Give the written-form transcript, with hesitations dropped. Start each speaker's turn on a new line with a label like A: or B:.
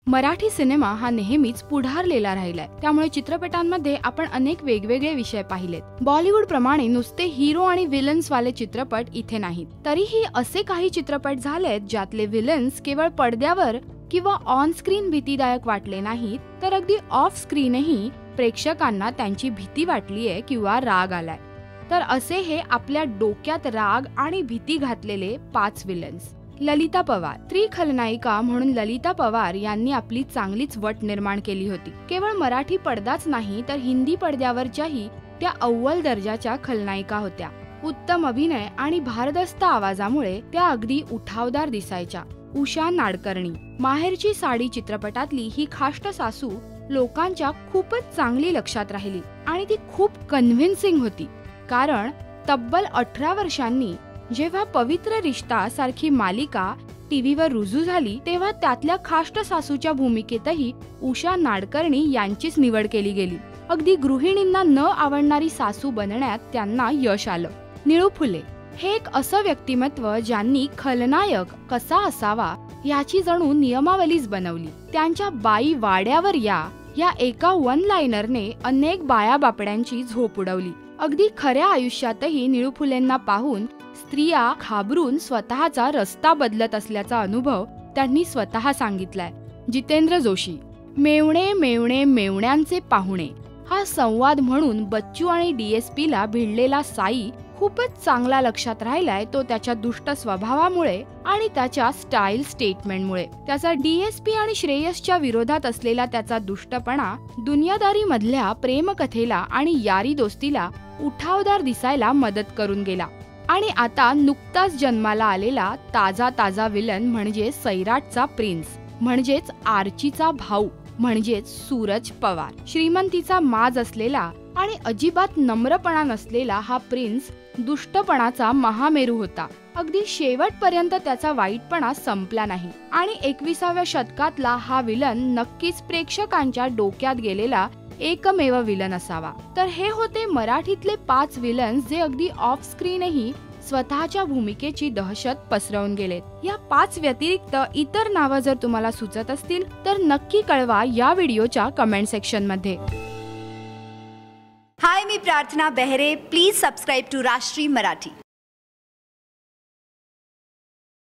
A: Marathi cinema हा नेहमीच पुढारलेला राहिलाय, त्यामुळे चित्रपटांमध्ये आपण अनेक वेगवेगळे विषय पाहिलेत। बॉलिवूड प्रमाणे नुसते हिरो आणि विलन्स वाले चित्रपट इथे नाहीत, तरीही असे काही चित्रपट झालेत ज्यातले विलन्स केवळ पडद्यावर किंवा ऑन स्क्रीन भीतीदायक वाटले नाहीत, तर अगदी ऑफ स्क्रीनही प्रेक्षकांना त्यांची भीती वाटलीये किंवा राग आलाय। तर असे हे आपल्या डोक्यात राग आणि भीती घातलेले 5 विलन्स। ललिता पवार। स्त्री खलनायिका म्हणून ललिता पवार यांनी आपली चांगलीच वट निर्माण केली होती। केवळ मराठी पडदाच नाही तर हिंदी पडद्यावरच्याही त्या अव्वल दर्जाच्या खलनायिका होत्या। उत्तम अभिनय आणि भारदस्त आवाजामुळे त्या अगदी उठावदार दिसायच्या। उषा नाडकर्णी। माहेरची साडी चित्रपटातली ही खाष्ट सासू लोकांच्या खूपच चांगली लक्षात राहिली आणि ती खूप कन्व्हिन्सिंग होती, कारण तब्बल 18 वर्षांनी जेव्हा पवित्र रिश्ता सारखी मालिका टीव्हीवर रुजू झाली तेव्हा त्यातल्या खाष्ट सासूच्या भूमिकेतही उषा नाडकर्णी यांचीच निवड केली गेली। अगदी गृहिणींना न आवडणारी सासू बनण्यात त्यांना यश आलं। निळू फुले। हे एक असं व्यक्तिमत्व ज्यांनी खलनायक कसा असावा याची जणू नियमावलीच बनवली। त्यांच्या बाई वाड्यावर या एका वन लाइनरने अनेक बाया बापड्यांची झोप उडवली। अगदी खऱ्या आयुष्यातही निळू फुलेंना पाहून स्त्रिया घाबरून स्वतःचा रस्ता बदलत असल्याचा अनुभव त्यांनी स्वतः सांगितलाय। जितेंद्र जोशी। मेवणे मेवणे मेवण्यांचे पाहुणे हा संवाद म्हणून बच्चू आणि DSP ला भिडलेला साई खूपच चांगला लक्षात राहिलाय, तो त्याच्या दुष्ट स्वभावामुळे आणि त्याच्या स्टाईल स्टेटमेंटमुळे। त्याचा DSP आणि श्रेयसच्या विरोधात असलेला त्याचा दुष्टपणा दुनियादारी मधल्या प्रेमकथेला आणि यारी दोस्तीला उठावदार दिसायला मदत करून गेला। आणि आता नुकताच जन्माला आलेला ताजा विलन म्हणजे सैराटचा प्रिन्स, म्हणजेच आर्चीचा भाऊ, म्हणजेच सूरज पवार। श्रीमंतीचा माज असलेला आणि अजिबात नम्रपणा नसलेला हा प्रिन्स दुष्टपणाचा महामेरू होता। अगदी शेवटपर्यंत त्याचा वाईटपणा संपला नाही आणि 21व्या शतकातला हा विलन नक्कीच प्रेक्षकांच्या डोक्यात गेलेला एकमेव विलन असावा। तर हे होते मराठीतले 5 विलन्स जे अगदी ऑफ स्क्रीनही स्वतःच्या भूमिकेची दहशत पसरवून गेलेत। या 5 व्यतिरिक्त इतर नावं जर तुम्हाला सुचत असतील तर नक्की कळवा या व्हिडिओच्या कमेंट सेक्शन मध्ये।
B: हाय, मी प्रार्थना बेहरे। प्लीज सबस्क्राइब टू राष्ट्रीय मराठी।